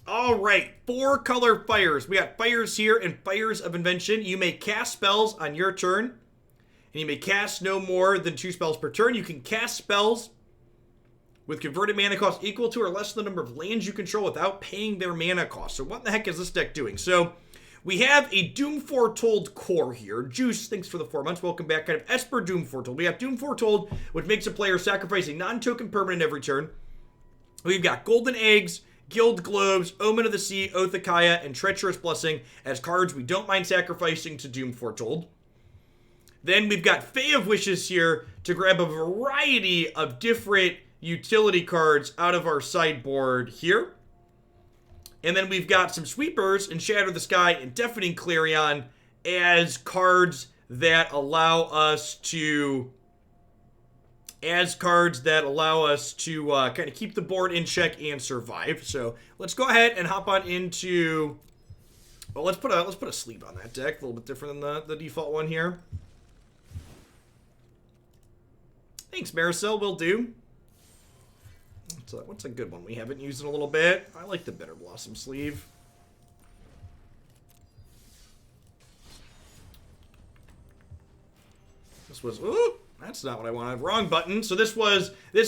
All right, 4-color fires. We got fires here and Fires of Invention. You may cast spells on your turn, and you may cast no more than 2 spells per turn. You can cast spells with converted mana cost equal to or less than the number of lands you control without paying their mana cost. So what the heck is this deck doing? So we have a Doom Foretold core here. Juice, thanks for the 4 months. Welcome back. Kind of Esper Doom Foretold. We have Doom Foretold, which makes a player sacrifice a non-token permanent every turn. We've got Golden Eggs, Guild Globes, Omen of the Sea, Oath of Kaya, and Treacherous Blessing as cards we don't mind sacrificing to Doom Foretold. Then we've got Fae of Wishes here to grab a variety of different utility cards out of our sideboard here. And then we've got some sweepers in Shatter the Sky and Deafening Clarion as cards that allow us to kind of keep the board in check and survive. So let's go ahead and hop on into. Well, let's put a sleeve on that deck. A little bit different than the default one here. Thanks, Marisol. Will do. What's a good one we haven't used in a little bit? I like the Bitter Blossom sleeve. This was. Ooh! That's not what I wanted. Wrong button. So this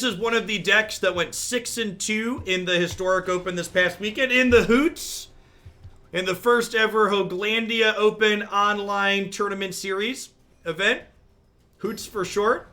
is one of the decks that went 6-2 in the Historic Open this past weekend in the Hoots. In the first ever Hoaglandia Open online tournament series event. Hoots for short.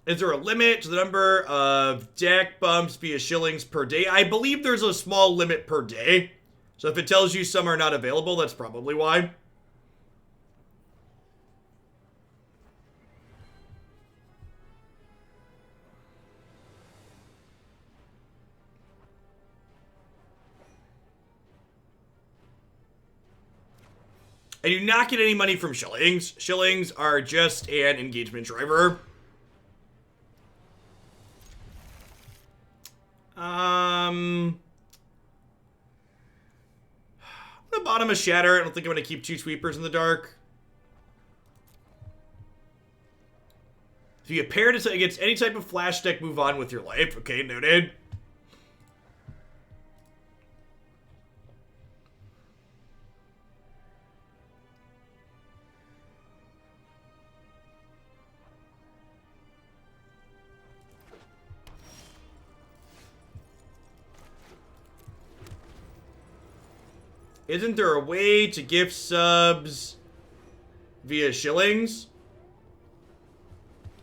Is there a limit to the number of deck bumps via shillings per day? I believe there's a small limit per day. So if it tells you some are not available, that's probably why. I do not get any money from shillings. Shillings are just an engagement driver. The bottom of Shatter. I don't think I'm going to keep 2 sweepers in the dark. If you get paired against any type of flash deck, move on with your life. Okay, noted. Isn't there a way to gift subs via shillings?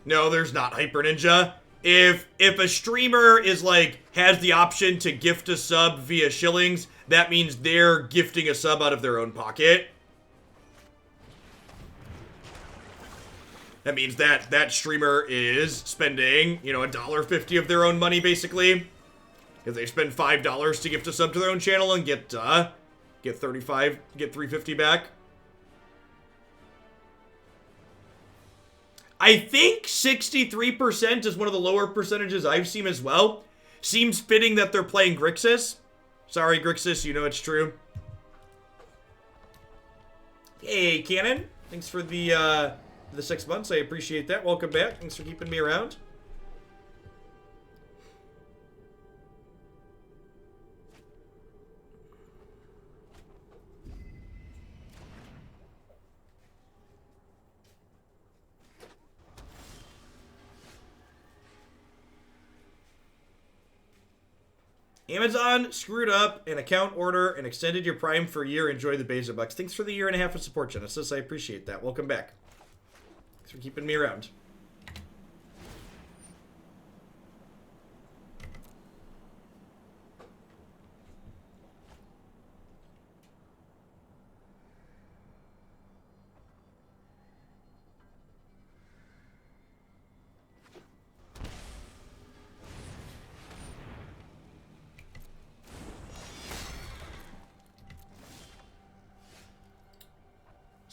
No, there's not, Hyper Ninja. If a streamer is has the option to gift a sub via shillings, that means they're gifting a sub out of their own pocket. That means that streamer is spending, $1.50 of their own money, basically. If they spend $5 to gift a sub to their own channel and get $3.50 back. I think 63% is one of the lower percentages I've seen as well. Seems fitting that they're playing Grixis. Sorry, Grixis, you know it's true. Hey, Cannon. Thanks for the 6 months. I appreciate that. Welcome back. Thanks for keeping me around. Amazon screwed up an account order and extended your Prime for a year. Enjoy the Beza Bucks. Thanks for the 1.5 years of support, Genesis. I appreciate that. Welcome back. Thanks for keeping me around.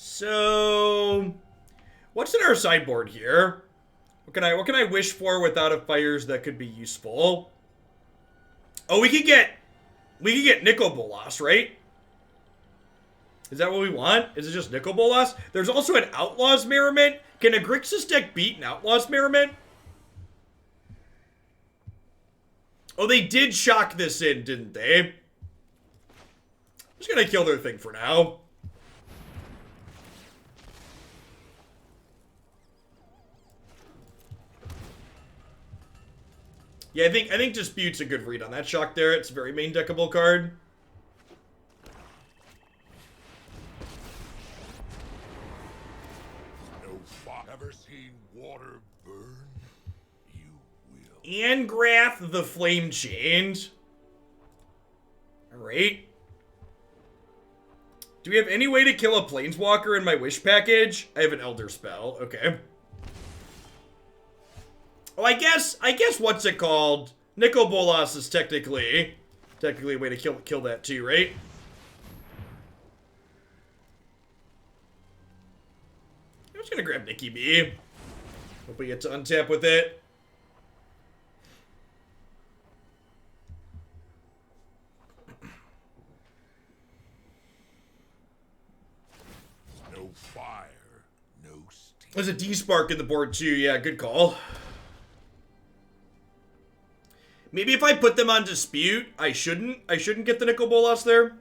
So, what's in our sideboard here? What can I wish for without a fires that could be useful? Oh, we could get Nicol Bolas, right? Is that what we want? Is it just Nicol Bolas? There's also an Outlaws Merriment. Can a Grixis deck beat an Outlaws Merriment? Oh, they did shock this in, didn't they? I'm just gonna kill their thing for now. Yeah, I think Dispute's a good read on that shock there. It's a very main deckable card. Ever seen water burn? You will. Angrath the Flame Chained. Alright. Do we have any way to kill a Planeswalker in my wish package? I have an Elder spell. Okay. Oh, I guess what's it called? Nicol Bolas is technically a way to kill that too, right? I'm just gonna grab Nikki B. Hope we get to untap with it. No fire, no steam. There's a Despark in the board too. Yeah, good call. Maybe if I put them on Dispute, I shouldn't get the Nicol Bolas there.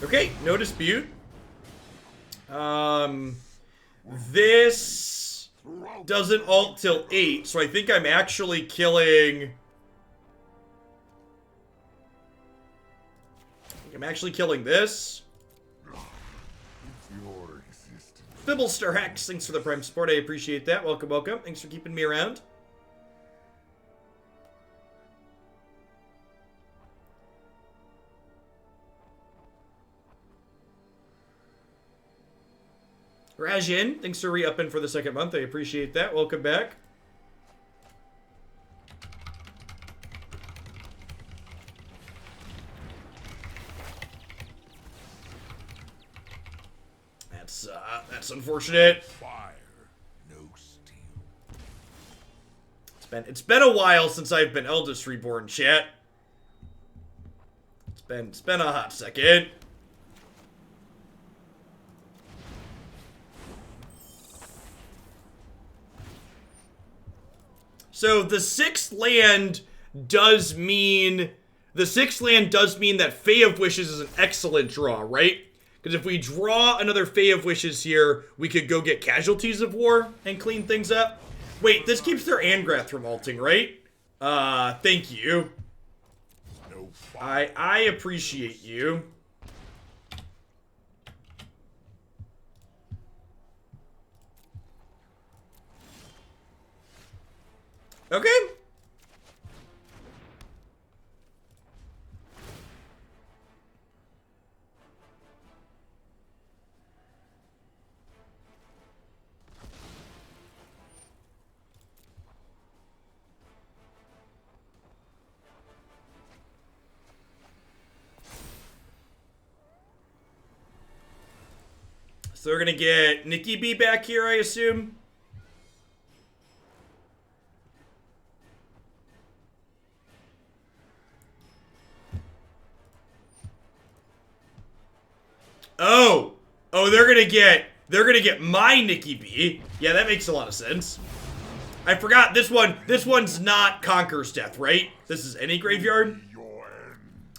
Okay, no Dispute. This doesn't ult till 8, so I think I'm actually killing... I'm actually killing this. Fibblestar Hex, thanks for the Prime support. I appreciate that. Welcome, welcome. Thanks for keeping me around. Rajin, thanks for re-upping for the 2nd month. I appreciate that. Welcome back. That's unfortunate. Fire, no steel. It's been a while since I've been Eldest Reborn, chat. It's been a hot second. So the 6th land does mean that Fae of Wishes is an excellent draw, right? Because if we draw another Fae of Wishes here, we could go get Casualties of War and clean things up. Wait, this keeps their Angrath from ulting, right? Thank you. I appreciate you. Okay. So we're gonna get Nikki B back here, I assume. Oh, they're gonna get my Nikki B. Yeah, that makes a lot of sense. I forgot this one's not Conqueror's Death, right? This is any graveyard?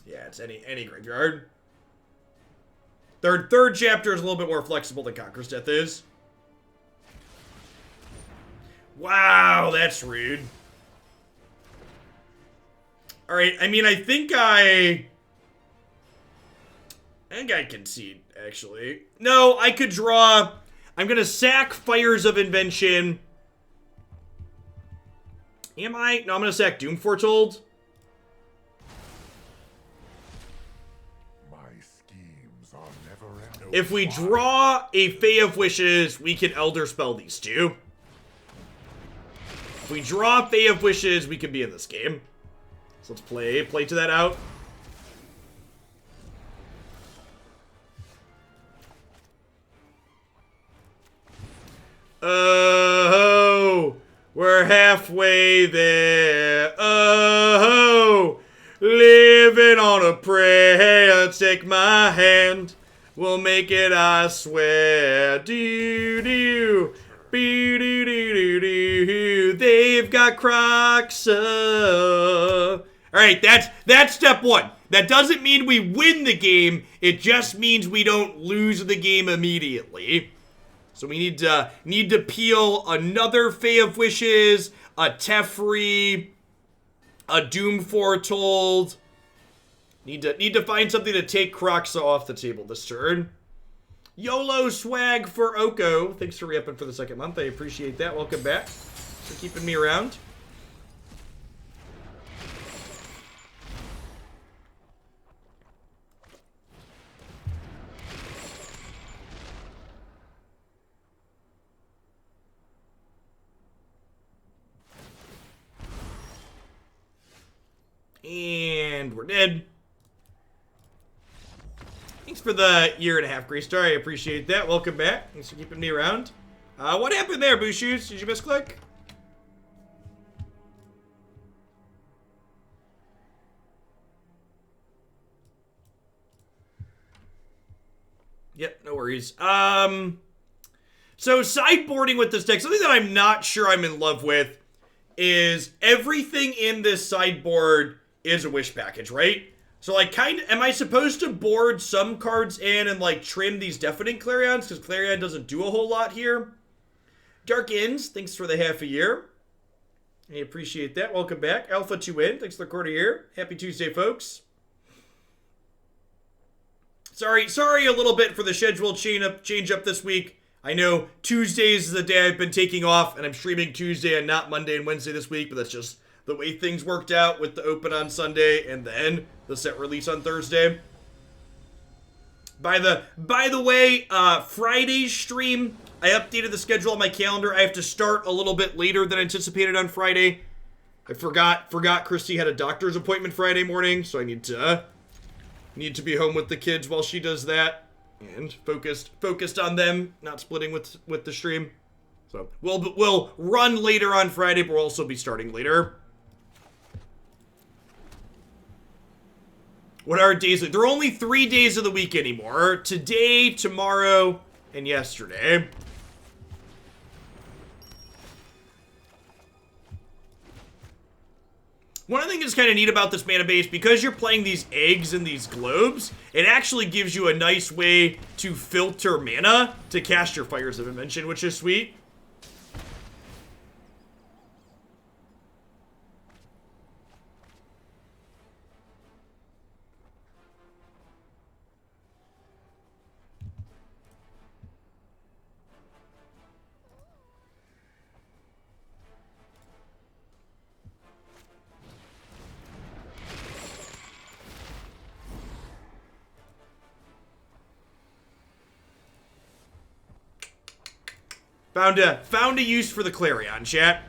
Yeah, it's any graveyard. Third chapter is a little bit more flexible than Conqueror's Death is. Wow, that's rude. Alright, I mean, I think I concede, actually. No, I could draw... I'm gonna sack Fires of Invention. Am I? No, I'm gonna sack Doom Foretold. If we draw a Fae of Wishes, we can Elder Spell these two. If we draw Fae of Wishes, we can be in this game. So let's play to that out. Oh, we're halfway there. Oh, living on a prayer. Take my hand. We'll make it, I swear. Do-do. Be-do-do-do-do. They've got Crocs. Alright, that's step one. That doesn't mean we win the game. It just means we don't lose the game immediately. So we need to peel another Fae of Wishes, a Teferi, a Doom Foretold. Need to find something to take Crocs off the table this turn. YOLO swag for Oko. Thanks for re-upping for the second month. I appreciate that. Welcome back. Thanks for keeping me around. And we're dead. Thanks for the 1.5 Grace Star. I appreciate that. Welcome back. Thanks for keeping me around. What happened there, Bushoes? Did you misclick? Yep, no worries. So sideboarding with this deck, something that I'm not sure I'm in love with is everything in this sideboard is a wish package, right? So, like, am I supposed to board some cards in and, like, trim these Deafening Clarions? Because Clarion doesn't do a whole lot here. Dark Inns, thanks for the half a year. I appreciate that. Welcome back. Alpha 2N, thanks for the quarter year. Happy Tuesday, folks. Sorry a little bit for the schedule change up this week. I know Tuesdays is the day I've been taking off, and I'm streaming Tuesday and not Monday and Wednesday this week, but that's just the way things worked out with the open on Sunday and then the set release on Thursday. By the way, Friday's stream, I updated the schedule on my calendar. I have to start a little bit later than anticipated on Friday. I forgot Christy had a doctor's appointment Friday morning, so I need to be home with the kids while she does that and focused on them, not splitting with the stream. So we'll run later on Friday, but we'll also be starting later. What are days? There are only 3 days of the week anymore. Today, tomorrow, and yesterday. One of the things that's kind of neat about this mana base, because you're playing these eggs and these globes, it actually gives you a nice way to filter mana to cast your Fires of Invention, which is sweet. Found a use for the Clarion, chat.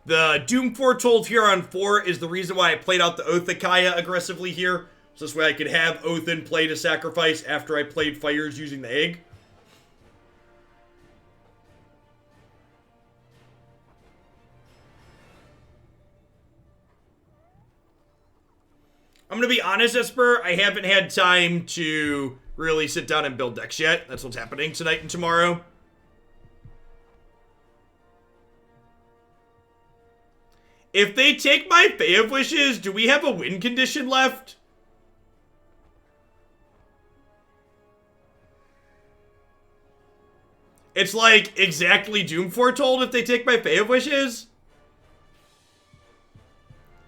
The Doom Foretold here on 4 is the reason why I played out the Oathakaya aggressively here. So this way I could have Oath in play to sacrifice after I played Fires using the egg. I'm going to be honest, Esper, I haven't had time to really sit down and build decks yet. That's what's happening tonight and tomorrow. If they take my Fae of Wishes, do we have a win condition left? It's like exactly Doom Foretold if they take my Fae of Wishes.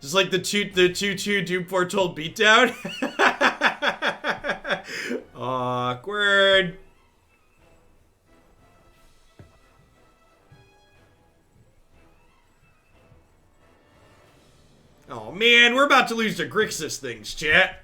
Just like the 2-2 Doom Foretold beatdown. Oh, Awkward. Oh man, we're about to lose to Grixis things, chat.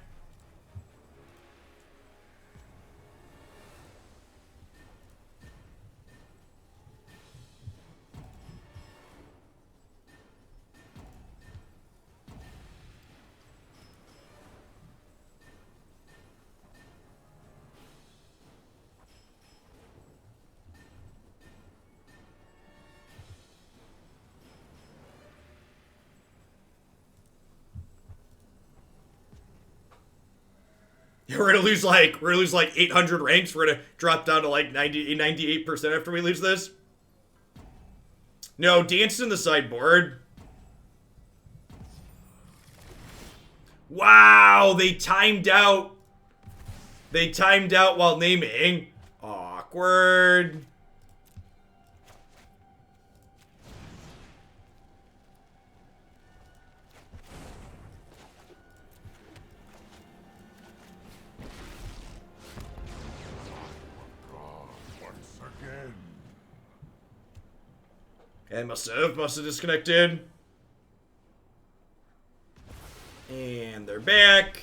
We're gonna lose like 800 ranks. We're gonna drop down to like 98% after we lose this. No, dance in the sideboard. Wow, they timed out. They timed out while naming. Awkward. And must have disconnected. And they're back.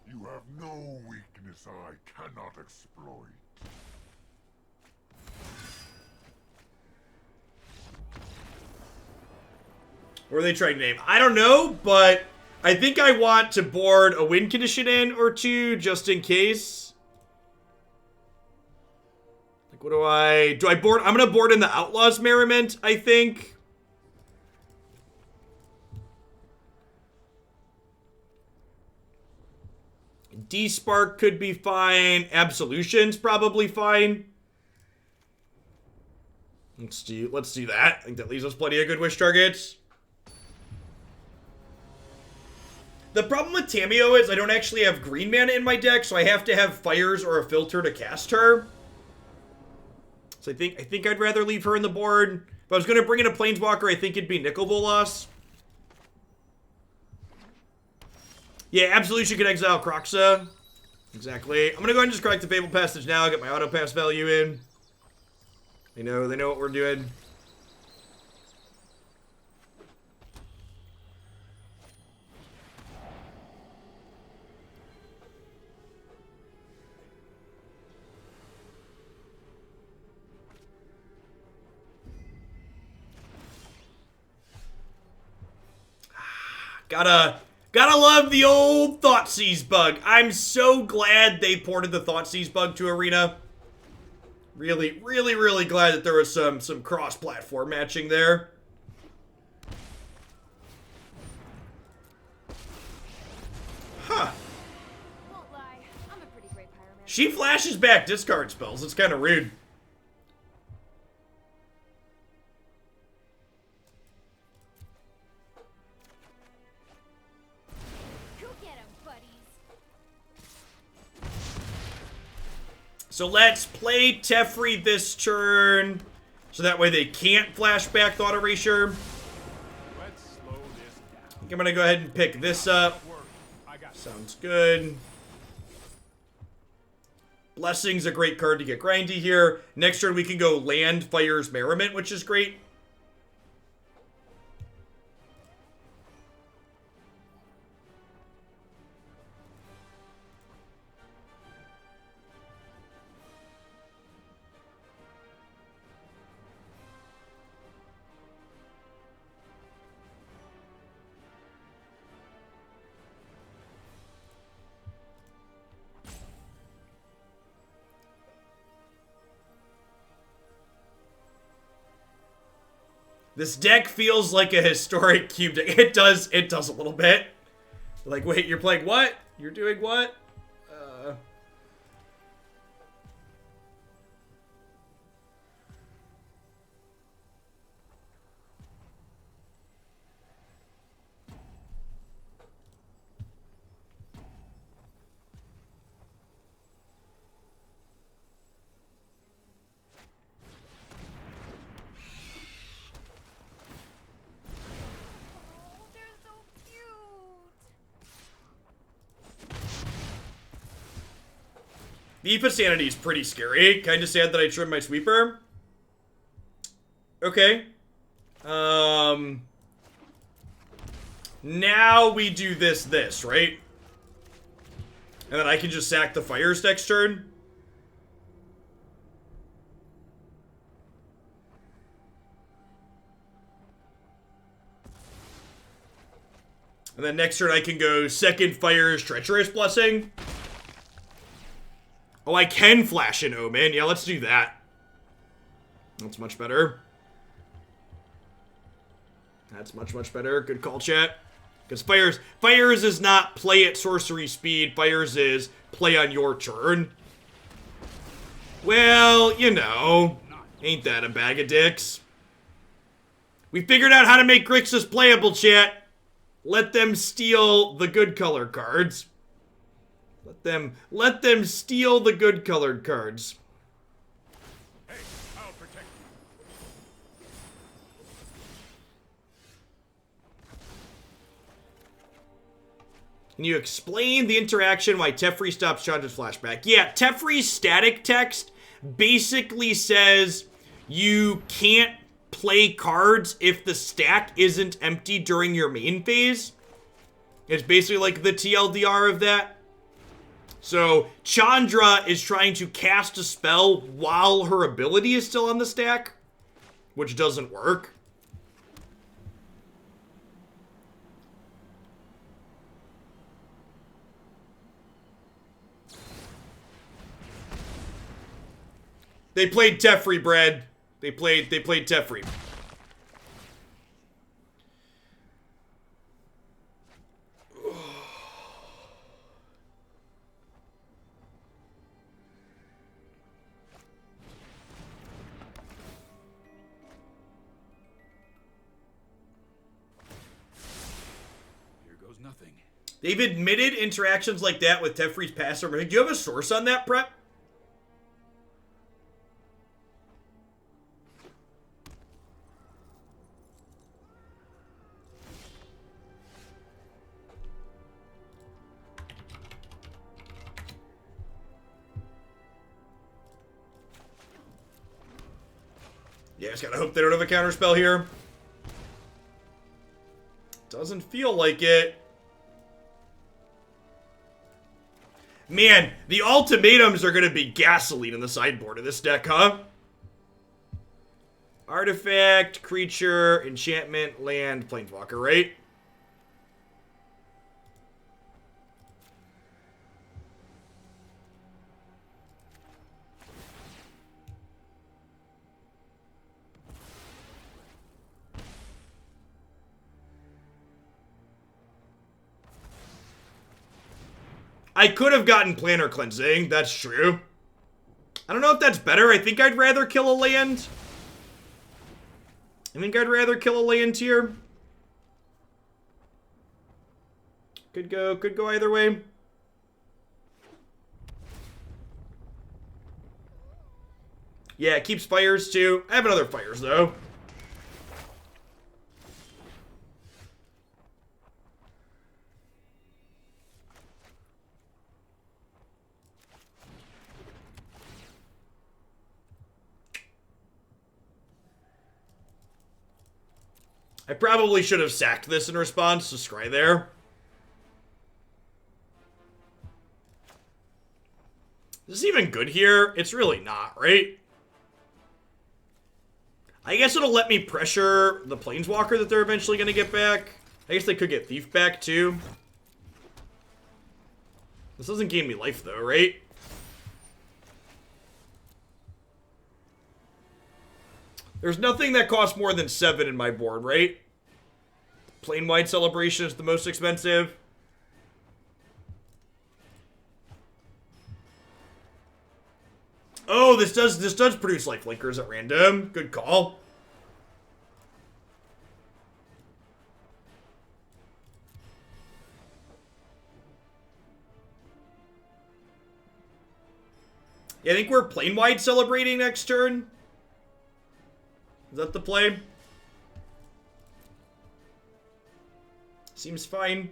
You have no weakness I cannot exploit. What are they trying to name? I don't know, but I think I want to board a win condition in or two just in case. Like, what do I board? I'm going to board in the Outlaws Merriment, I think. Despark could be fine. Absolution's probably fine. Let's do that. I think that leaves us plenty of good wish targets. The problem with Tamiyo is I don't actually have green mana in my deck, so I have to have fires or a filter to cast her. So I think I'd rather leave her in the board. If I was gonna bring in a Planeswalker, I think it'd be Nicol Bolas. Yeah, Absolution can exile Kroxa. Exactly. I'm gonna go ahead and just crack the Fabled Passage now, get my auto pass value in. They know what we're doing. Gotta love the old Thoughtseize bug. I'm so glad they ported the Thoughtseize bug to Arena. Really, really, really glad that there was some cross-platform matching there. Huh. Won't lie, I'm a pretty great pyromancer. She flashes back discard spells. It's kind of rude. So let's play Teferi this turn, so that way they can't flash back Thought Erasure. Let's slow this down. I think I'm gonna go ahead and pick this up. Sounds good. Blessing's a great card to get grindy here. Next turn we can go land Fires Merriment, which is great. This deck feels like a historic cube deck. It does a little bit. Like, wait, you're playing what? You're doing what? The Aoife Sanity is pretty scary. Kind of sad that I trimmed my sweeper. Okay. Now we do this, right? And then I can just sack the fires next turn. And then next turn I can go second fires, Treacherous Blessing. Oh, I can flash in Omen. Yeah, let's do that. That's much better. That's much better. Good call, chat. Because Fires is not play at sorcery speed. Fires is play on your turn. Well, you know, ain't that a bag of dicks? We figured out how to make Grixis playable, chat. Let them steal the good color cards. Let them steal the good colored cards. Hey, I'll protect you. Can you explain the interaction why Teferi stops Chandra's flashback? Yeah, Teferi's static text basically says you can't play cards if the stack isn't empty during your main phase. It's basically like the TLDR of that. So Chandra is trying to cast a spell while her ability is still on the stack, which doesn't work. They played Teferi, Brad. They played Teferi. Here goes nothing. They've admitted interactions like that with Teferi's passive. Do you have a source on that, Prep? Yeah, just gotta hope they don't have a counterspell here. Doesn't feel like it. Man, the ultimatums are gonna be gasoline in the sideboard of this deck, huh? Artifact, creature, enchantment, land, planeswalker, right? I could have gotten Planar Cleansing, that's true. I don't know if that's better. I think I'd rather kill a land. Here. Could go either way. Yeah, it keeps fires too. I have another fires though. I probably should have sacked this in response to Scry there. Is this even good here? It's really not, right? I guess it'll let me pressure the Planeswalker that they're eventually going to get back. I guess they could get Thief back, too. This doesn't gain me life, though, right? There's nothing that costs more than 7 in my board, right? Plane-wide Celebration is the most expensive. Oh, this does produce life linkers at random. Good call. Yeah, I think we're plane-wide celebrating next turn. Is that the play? Seems fine.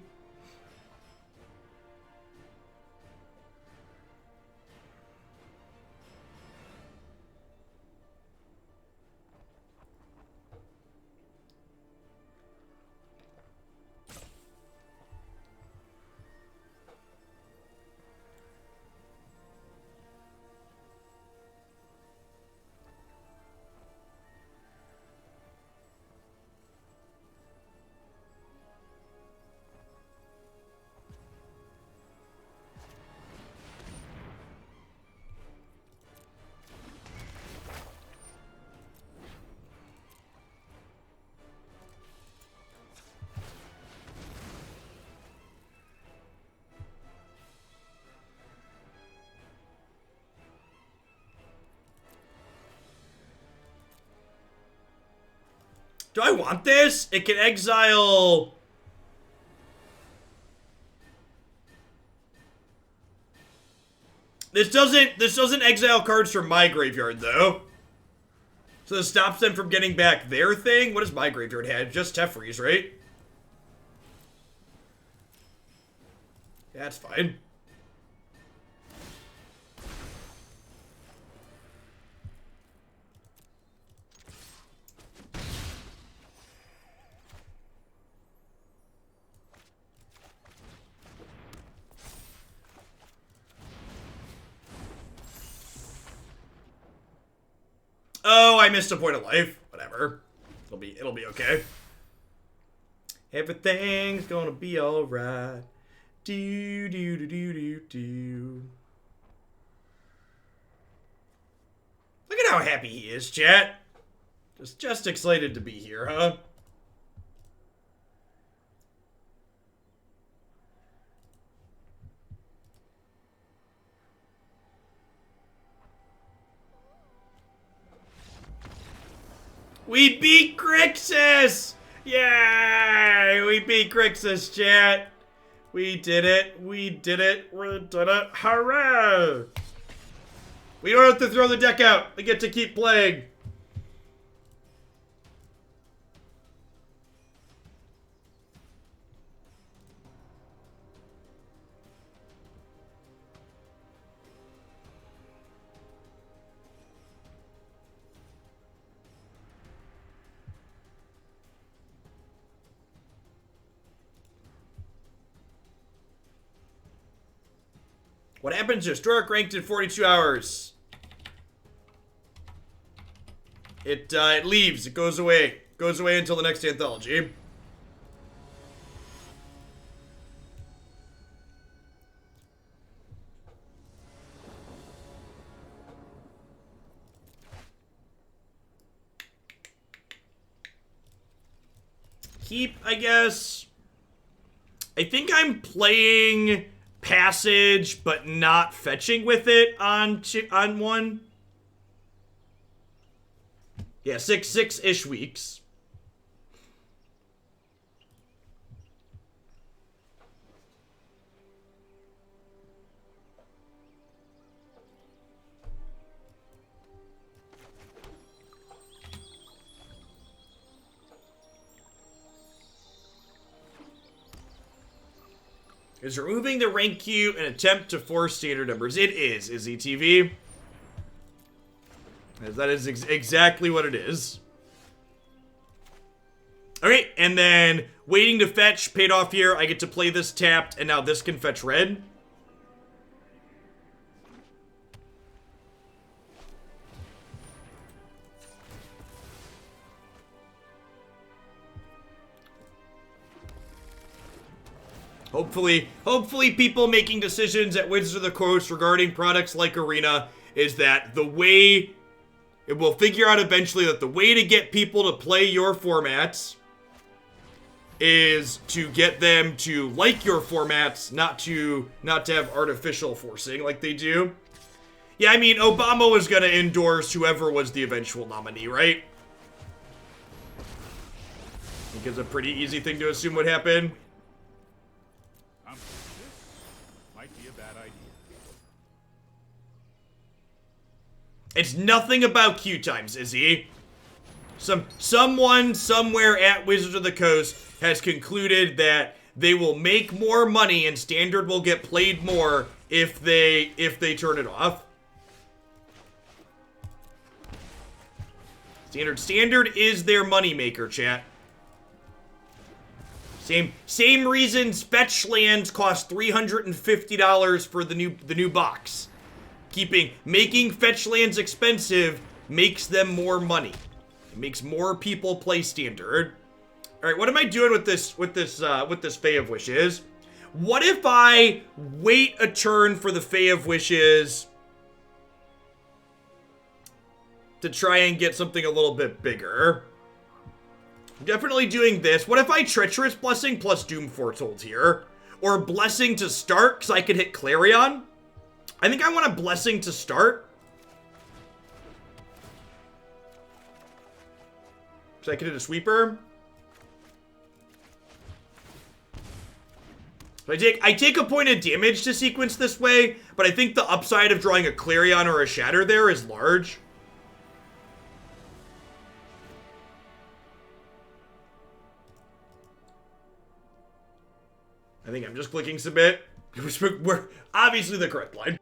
Do I want this? It can exile... This doesn't exile cards from my graveyard, though. So this stops them from getting back their thing? What does my graveyard have? Just Teferi's, right? Yeah, that's fine. Oh, I missed a point of life. Whatever. It'll be okay. Everything's gonna be alright. Do do do do do do. Look at how happy he is, chat. Just excited to be here, huh? We beat Grixis! Yay! We beat Grixis, chat. We did it. We did it. We did it. Hurrah! We don't have to throw the deck out. We get to keep playing. What happens to Historic ranked in 42 hours? It leaves. It goes away. Goes away until the next anthology. Keep, I guess. I think I'm playing Passage, but not fetching with it on one. Yeah, six-ish weeks. Is removing the rank queue an attempt to force standard numbers? It is ETV. That is exactly what it is. Okay, and then waiting to fetch paid off here. I get to play this tapped, and now this can fetch red. Hopefully people making decisions at Wizards of the Coast regarding products like Arena is that the way... It will figure out eventually that the way to get people to play your formats is to get them to like your formats, not to have artificial forcing like they do. Yeah, I mean, Obama was going to endorse whoever was the eventual nominee, right? I think it's a pretty easy thing to assume would happen. It's nothing about queue times, Izzy. Someone somewhere at Wizards of the Coast has concluded that they will make more money and Standard will get played more if they turn it off. Standard is their moneymaker, chat. Same reasons fetch lands cost $350 for the new box. Making fetch lands expensive makes them more money. It makes more people play Standard. All right, what am I doing with this Fae of Wishes? What if I wait a turn for the Fae of Wishes to try and get something a little bit bigger? I'm definitely doing this. What if I Treacherous Blessing plus Doom Foretold here? Or Blessing to start, because I could hit Clarion? I think I want a Blessing to start. So I can hit a sweeper. So I take a point of damage to sequence this way, but I think the upside of drawing a Clarion or a Shatter there is large. I think I'm just clicking submit. We're obviously the correct line.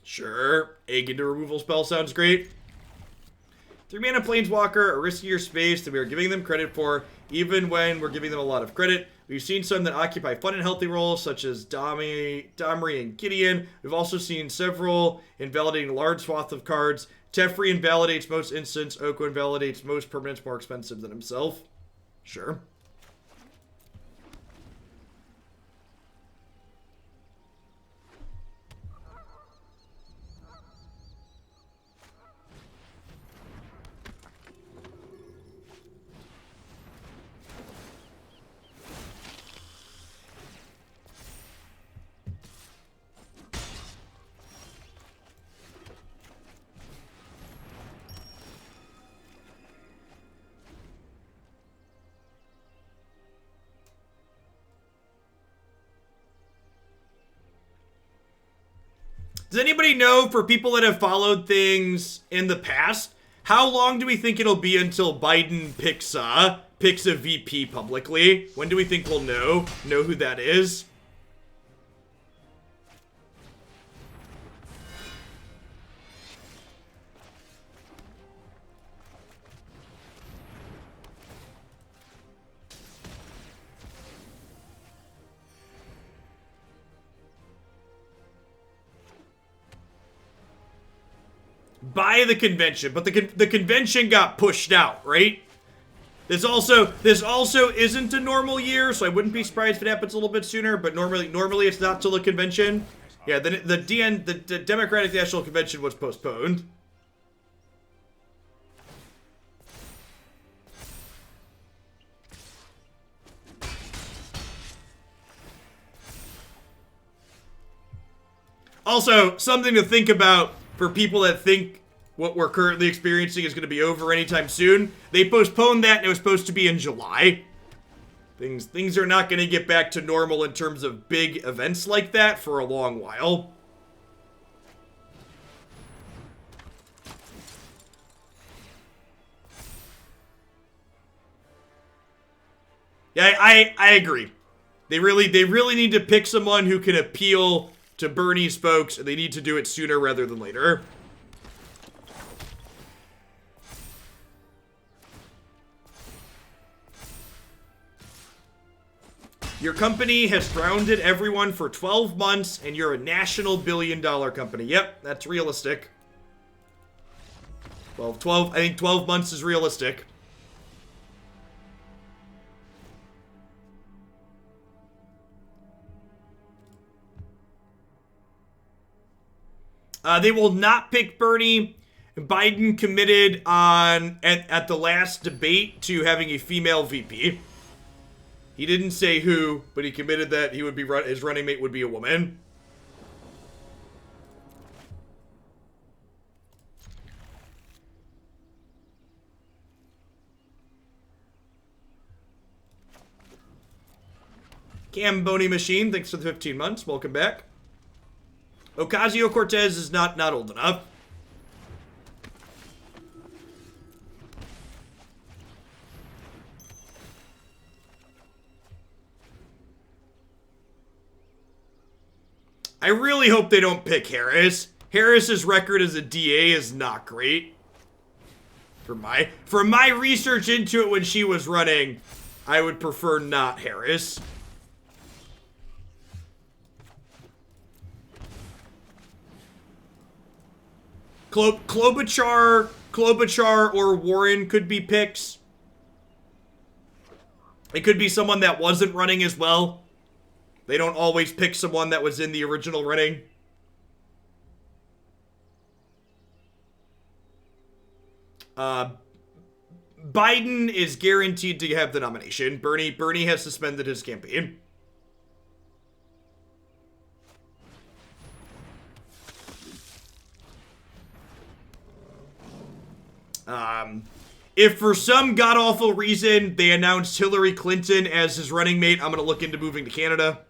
Sure. Egg into removal spell sounds great. 3 mana Planeswalker, a riskier space that we are giving them credit for, even when we're giving them a lot of credit. We've seen some that occupy fun and healthy roles, such as Domri and Gideon. We've also seen several invalidating large swath of cards. Teferi invalidates most instants. Oko invalidates most permanents more expensive than himself. Sure. Does anybody know, for people that have followed things in the past, how long do we think it'll be until Biden picks a VP publicly? When do we think we'll know who that is? By the convention, but the convention got pushed out, right? This also isn't a normal year, so I wouldn't be surprised if it happens a little bit sooner. But normally it's not till the convention. Yeah, the Democratic National Convention was postponed. Also, something to think about for people that think what we're currently experiencing is going to be over anytime soon. They postponed that, and it was supposed to be in July. Things are not going to get back to normal in terms of big events like that for a long while. Yeah, I agree. They really need to pick someone who can appeal to Bernie's folks, and they need to do it sooner rather than later. Your company has grounded everyone for 12 months, and you're a national billion-dollar company. Yep, that's realistic. Well, I think 12 months is realistic. They will not pick Bernie. Biden committed at the last debate to having a female VP. He didn't say who, but he committed that he would be his running mate would be a woman. Cam Boney Machine, thanks for the 15 months. Welcome back. Ocasio-Cortez is not old enough. I really hope they don't pick Harris. Harris's record as a DA is not great. For my research into it when she was running, I would prefer not Harris. Klobuchar or Warren could be picks. It could be someone that wasn't running as well. They don't always pick someone that was in the original running. Biden is guaranteed to have the nomination. Bernie has suspended his campaign. If for some god-awful reason they announced Hillary Clinton as his running mate, I'm gonna look into moving to Canada.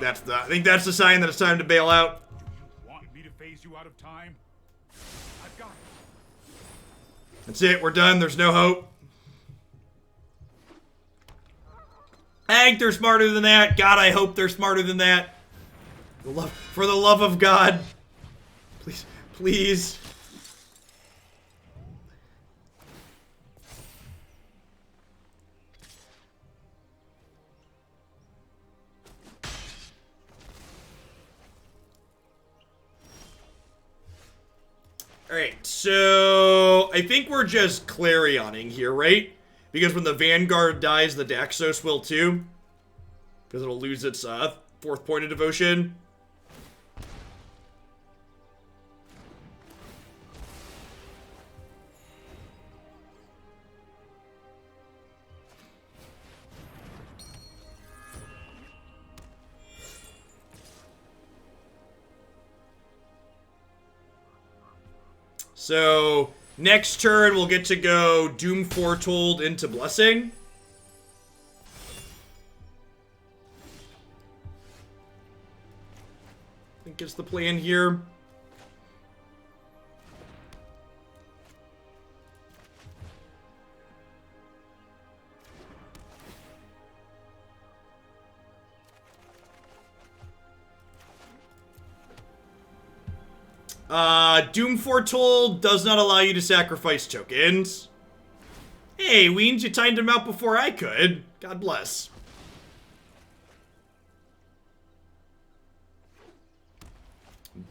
I think that's the sign that it's time to bail out. Do you want me to phase you out of time? I've got it. That's it, we're done, there's no hope. I think they're smarter than that. God, I hope they're smarter than that. For the love of God. Please, please. Alright, so I think we're just Clarioning here, right? Because when the Vanguard dies, the Daxos will too. Because it'll lose its fourth point of devotion. So, next turn we'll get to go Doom Foretold into Blessing. I think it's the plan here. Doom Foretold does not allow you to sacrifice tokens. Hey, Weens, you timed him out before I could. God bless.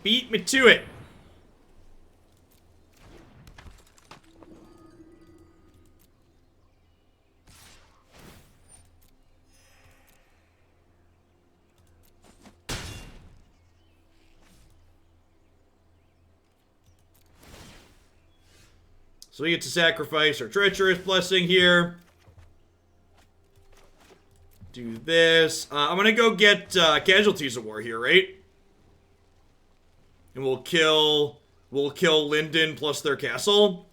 Beat me to it. So we get to sacrifice our Treacherous Blessing here. Do this. I'm gonna go get Casualties of War here, right? And we'll kill Linden plus their castle.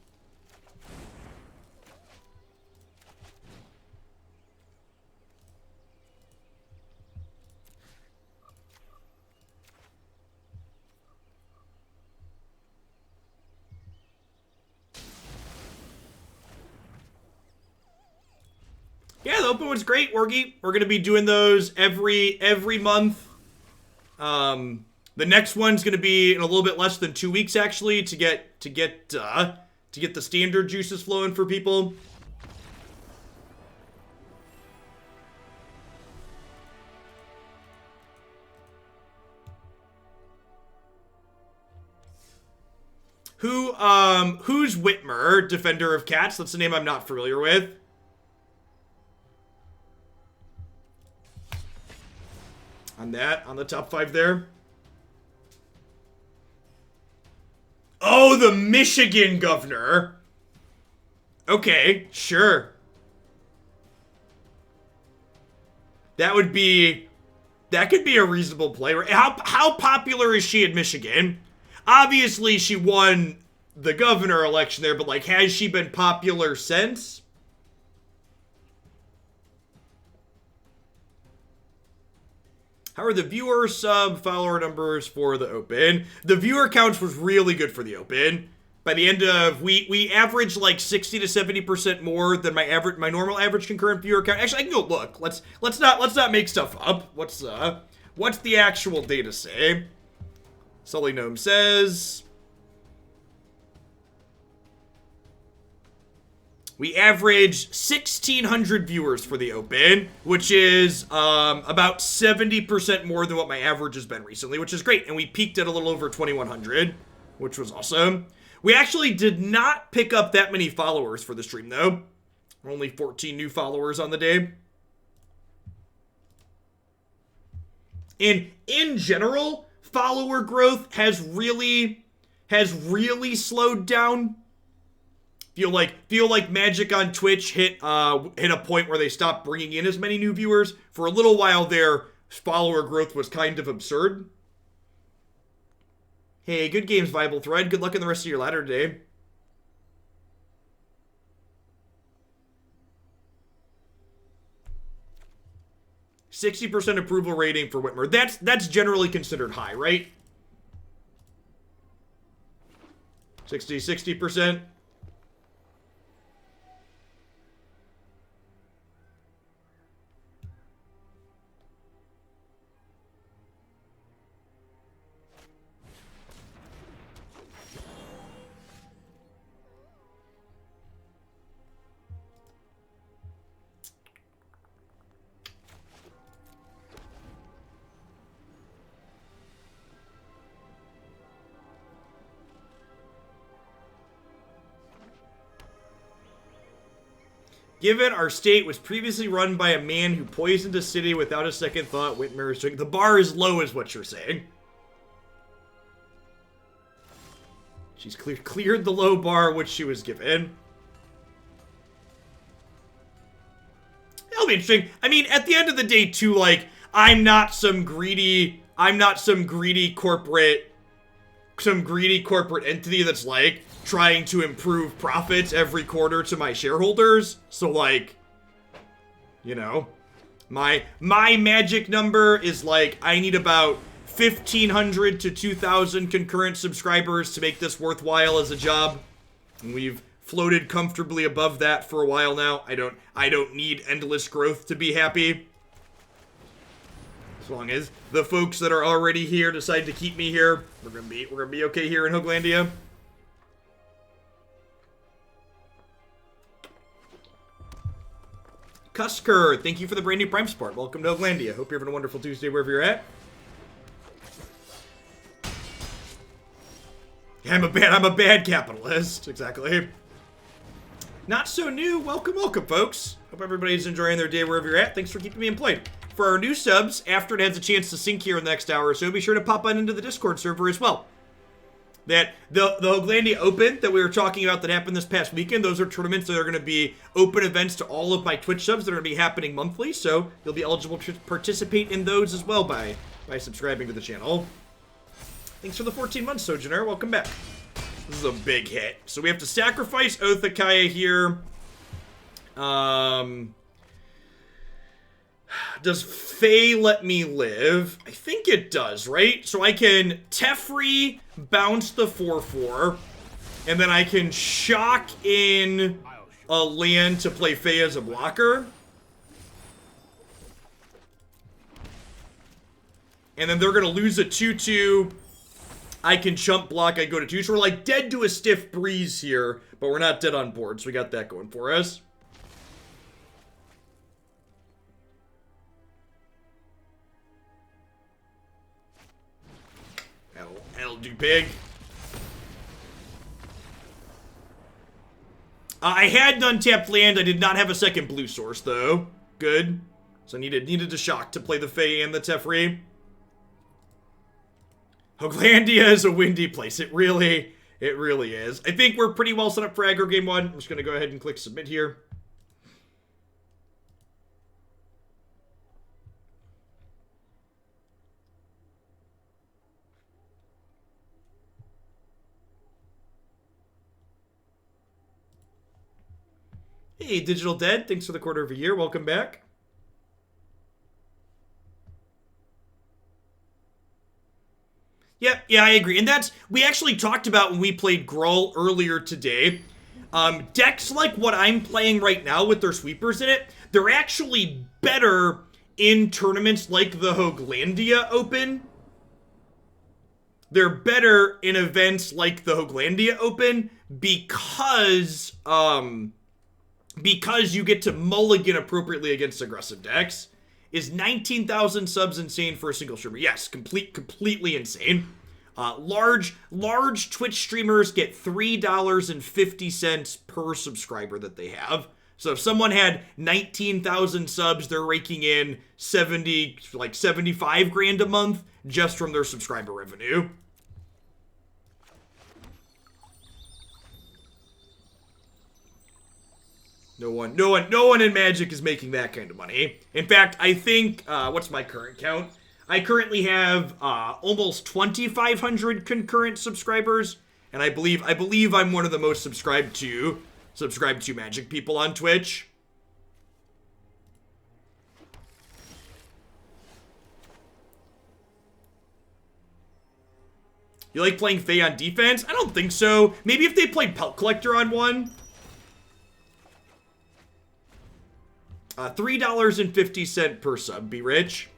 Yeah, the open one's great, Orgy. We're gonna be doing those every month. The next one's gonna be in a little bit less than 2 weeks, actually, to get the standard juices flowing for people. Who's Whitmer, Defender of Cats? That's a name I'm not familiar with. On the top 5 there. Oh, the Michigan governor. Okay, sure. That could be a reasonable play. How popular is she in Michigan? Obviously, she won the governor election there, but, like, has she been popular since? How are the viewer sub follower numbers for the open? The viewer counts was really good for the open. By the end of we averaged like 60 to 70% more than my normal average concurrent viewer count. Actually, I can go look. Let's not make stuff up. What's the actual data say? Sully Gnome says We averaged 1,600 viewers for the Open, which is about 70% more than what my average has been recently, which is great. And we peaked at a little over 2,100, which was awesome. We actually did not pick up that many followers for the stream, though. Only 14 new followers on the day. And in general, follower growth has really slowed down. Feel like Magic on Twitch hit a point where they stopped bringing in as many new viewers. For a little while there, follower growth was kind of absurd. Hey, good games, Viable Thread. Good luck in the rest of your ladder today. %60 approval rating for Whitmer. That's generally considered high, right? 60%. Given our state was previously run by a man who poisoned a city without a second thought, Whitmer is drinking. The bar is low is what you're saying. She's cleared the low bar which she was given. That'll be interesting. I mean, at the end of the day, too, like, I'm not some greedy corporate entity that's like trying to improve profits every quarter to my shareholders. So, like, you know, my magic number is like, I need about 1,500 to 2,000 concurrent subscribers to make this worthwhile as a job. And we've floated comfortably above that for a while now. I don't need endless growth to be happy. As long as the folks that are already here decide to keep me here, we're gonna be okay here in Hooglandia. Cusker, thank you for the brand new Prime support. Welcome to Hooglandia. Hope you're having a wonderful Tuesday wherever you're at. I'm a bad capitalist. Exactly. Not so new. Welcome, folks. Hope everybody's enjoying their day wherever you're at. Thanks for keeping me employed. For our new subs, after it has a chance to sync here in the next hour or so, be sure to pop on into the Discord server as well. That the Hooglandia Open that we were talking about that happened this past weekend, those are tournaments that are going to be open events to all of my Twitch subs that are going to be happening monthly, so you'll be eligible to participate in those as well by subscribing to the channel. Thanks for the 14 months, Sojourner. Welcome back. This is a big hit. So we have to sacrifice Othakaya here. Does Fae let me live? I think it does, right? So I can Teferi, bounce the 4/4, and then I can shock in a land to play Fae as a blocker. And then they're going to lose a 2/2. I can chump block, I go to 2. So we're like dead to a stiff breeze here, but we're not dead on board, so we got that going for us. That'll do big. I had an untapped land. I did not have a second blue source, though. Good. So I needed to shock to play the Fae and the Teferi. Hooglandia is a windy place. It really is. I think we're pretty well set up for aggro game 1. I'm just going to go ahead and click submit here. Hey, Digital Dead, thanks for the quarter of a year. Welcome back. Yep, yeah, I agree. And that's, we actually talked about when we played Gruul earlier today. Decks like what I'm playing right now with their sweepers in it, they're actually better in tournaments like the Hooglandia Open. They're better in events like the Hooglandia Open because, because you get to mulligan appropriately against aggressive decks. Is 19,000 subs insane for a single streamer? Yes, completely insane. Large Twitch streamers get $3.50 per subscriber that they have. So if someone had 19,000 subs, they're raking in 75 grand a month just from their subscriber revenue. No one in Magic is making that kind of money. In fact, I think, what's my current count? I currently have almost 2,500 concurrent subscribers, and I believe I'm one of the most subscribed to Magic people on Twitch. You like playing Fae on defense? I don't think so. Maybe if they played Pelt Collector on one. $3.50 per sub, be rich.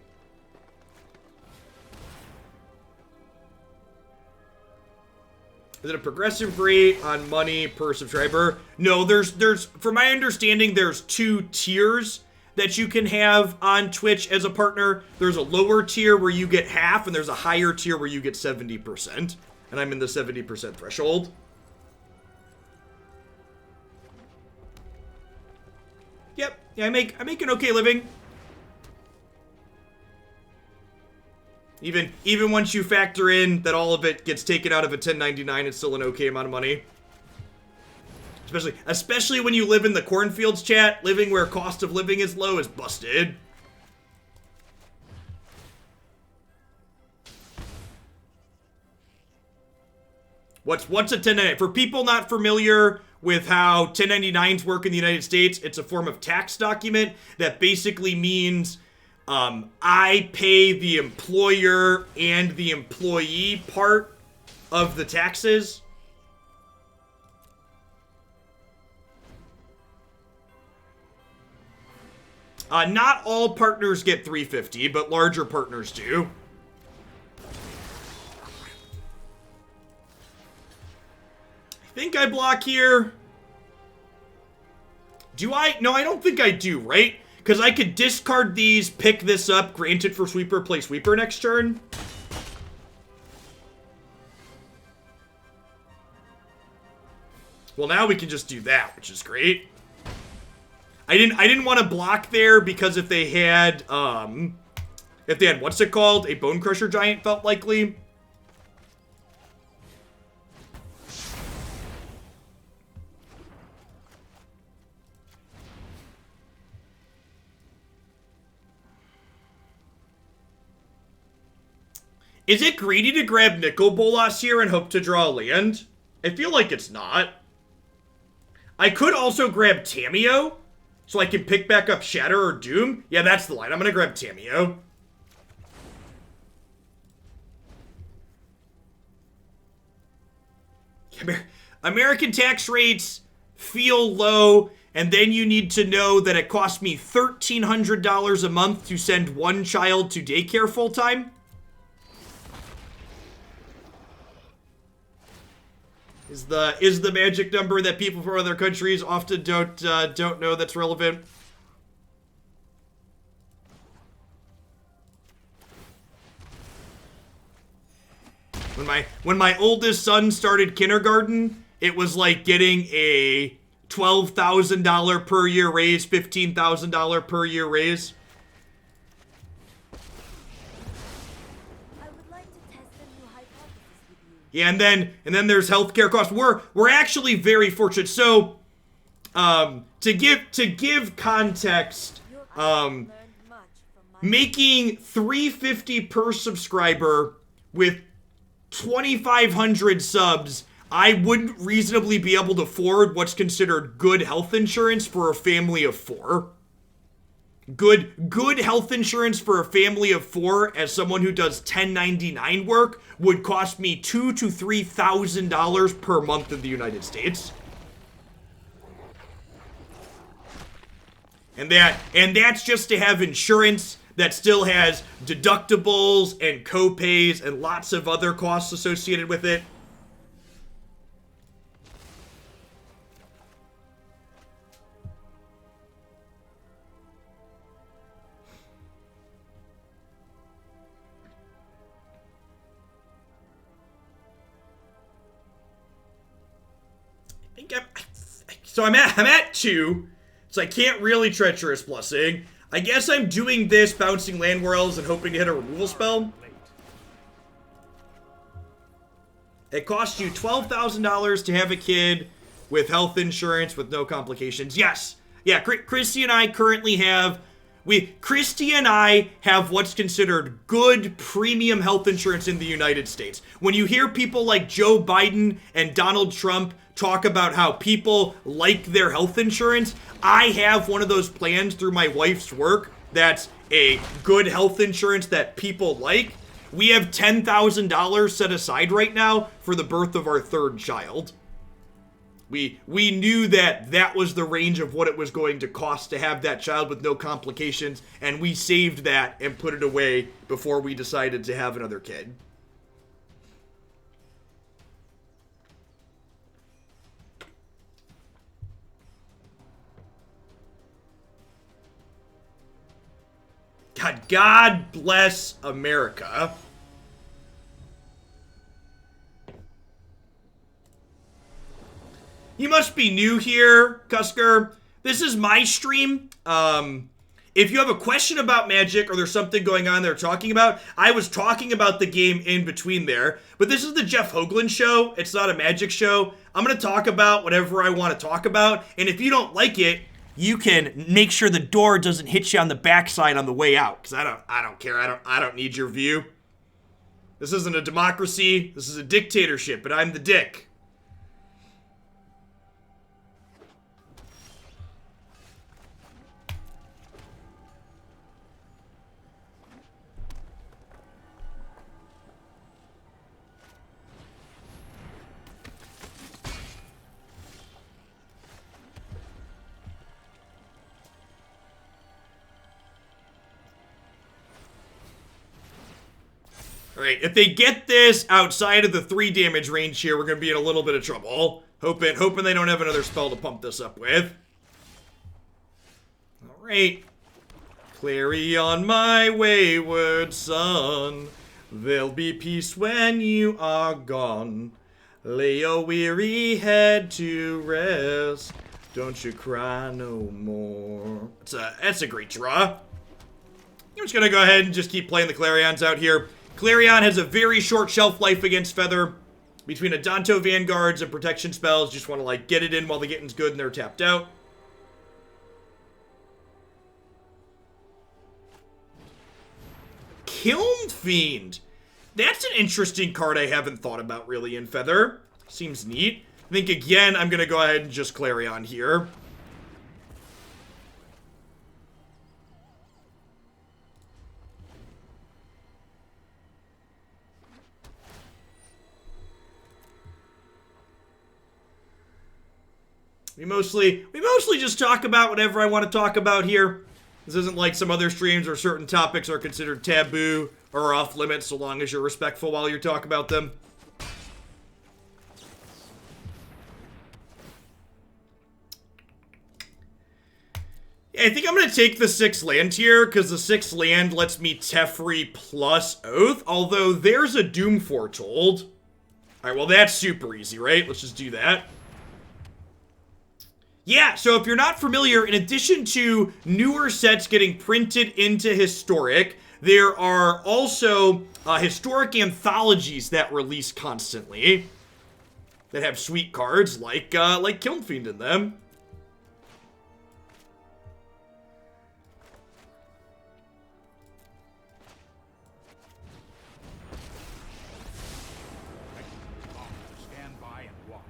Is it a progressive rate on money per subscriber? No, there's from my understanding, there's 2 tiers that you can have on Twitch as a partner. There's a lower tier where you get half, and there's a higher tier where you get 70%. And I'm in the 70% threshold. Yep, yeah, I make an okay living. Even once you factor in that all of it gets taken out of a 1099, it's still an okay amount of money. Especially when you live in the cornfields, chat. Living where cost of living is low is busted. What's a 1099? For people not familiar with how 1099s work in the United States, it's a form of tax document that basically means I pay the employer and the employee part of the taxes. Not all partners get $3.50, but larger partners do. I think I block here. Do I? No, I don't think I do, right? Because I could discard these, pick this up, grant it for sweeper, play sweeper next turn. Well, now we can just do that, which is great. I didn't want to block there because if they had what's it called? A Bone Crusher Giant felt likely. Is it greedy to grab Nicol Bolas here and hope to draw a land? I feel like it's not. I could also grab Tamiyo, so I can pick back up Shatter or Doom. Yeah, that's the line. I'm gonna grab Tamiyo. American tax rates feel low, and then you need to know that it costs me $1,300 a month to send one child to daycare full-time. Is the magic number that people from other countries often don't know that's relevant? When my oldest son started kindergarten, it was like getting a $12,000 per year raise, $15,000 per year raise. Yeah, and then there's healthcare costs. We're actually very fortunate. So, to give context, making $3.50 per subscriber with 2,500 subs, I wouldn't reasonably be able to afford what's considered good health insurance for a family of 4. Good health insurance for a family of 4 as someone who does 1099 work would cost me $2,000 to $3,000 per month in the United States. And that's just to have insurance that still has deductibles and co-pays and lots of other costs associated with it. So I'm at 2, so I can't really Treacherous Blessing. I guess I'm doing this, bouncing Land Whirls and hoping to hit a removal spell. It costs you $12,000 to have a kid with health insurance with no complications. Yes. Yeah, Christy and I currently have... Christy and I have what's considered good premium health insurance in the United States. When you hear people like Joe Biden and Donald Trump talk about how people like their health insurance, I have one of those plans through my wife's work that's a good health insurance that people like. We have $10,000 set aside right now for the birth of our 3rd child. We knew that was the range of what it was going to cost to have that child with no complications, and we saved that and put it away before we decided to have another kid. God bless America. You must be new here, Cusker. This is my stream. If you have a question about Magic or there's something going on they're talking about, I was talking about the game in between there. But this is the Jeff Hoagland show. It's not a Magic show. I'm going to talk about whatever I want to talk about. And if you don't like it, you can make sure the door doesn't hit you on the backside on the way out. Because I don't care. I don't need your view. This isn't a democracy. This is a dictatorship, but I'm the dick. Alright, if they get this outside of the 3 damage range here, we're going to be in a little bit of trouble. Hoping they don't have another spell to pump this up with. Alright. Clarion, my wayward son. There'll be peace when you are gone. Lay your weary head to rest. Don't you cry no more. That's a great draw. I'm just going to go ahead and just keep playing the Clarions out here. Clarion has a very short shelf life against Feather. Between Adanto Vanguards and protection spells, just want to like get it in while the getting's good and they're tapped out. Kiln Fiend. That's an interesting card I haven't thought about really in Feather. Seems neat. I think again, I'm going to go ahead and just Clarion here. We mostly just talk about whatever I want to talk about here. This isn't like some other streams where certain topics are considered taboo or off limits so long as you're respectful while you talk about them. Yeah, I think I'm going to take the 6th land here because the 6th land lets me Teferi plus Oath, although there's a Doom Foretold. Alright, well that's super easy, right? Let's just do that. Yeah, so if you're not familiar, in addition to newer sets getting printed into Historic, there are also Historic anthologies that release constantly that have sweet cards like Kiln Fiend in them. Stand by and watch.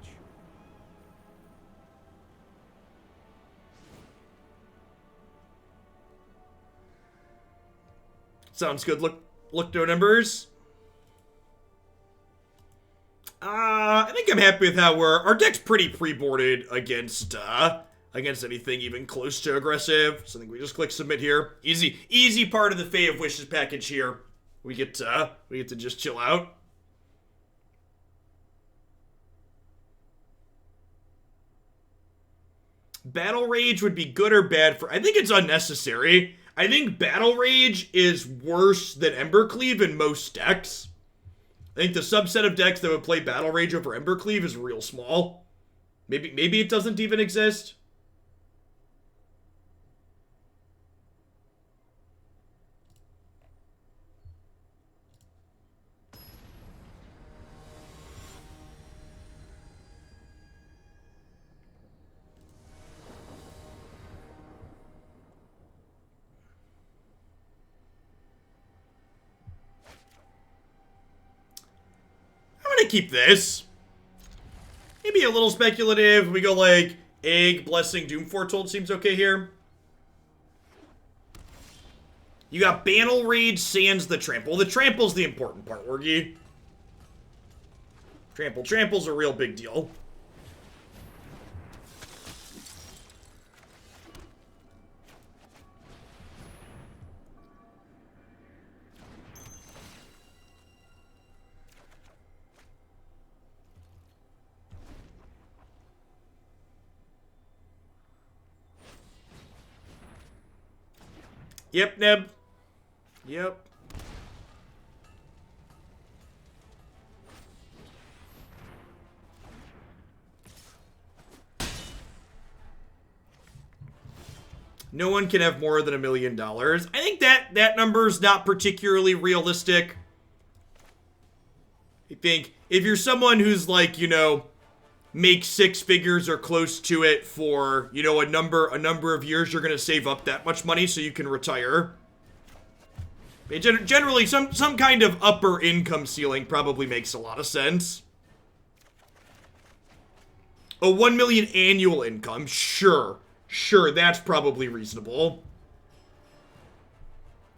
Sounds good. Look no numbers. I think I'm happy with how our deck's pretty pre-boarded against anything even close to aggressive. So I think we just click submit here. Easy part of the Fae of Wishes package here. We get to just chill out. Battle Rage would be good or bad for... I think it's unnecessary. I think Battle Rage is worse than Embercleave in most decks. I think the subset of decks that would play Battle Rage over Embercleave is real small. Maybe it doesn't even exist. I'm gonna keep this. Maybe a little speculative. We go like Egg, Blessing, Doom Foretold seems okay here. You got Battle Rage, Sands, the Trample. The Trample's the important part, Wargy. Trample's a real big deal. Yep, Neb. Yep. No one can have more than $1 million. I think that number's not particularly realistic. I think if you're someone who's like, you know, make 6 figures or close to it for, you know, a number of years, you're going to save up that much money so you can retire. Generally, some kind of upper income ceiling probably makes a lot of sense. A 1 million annual income, sure, that's probably reasonable.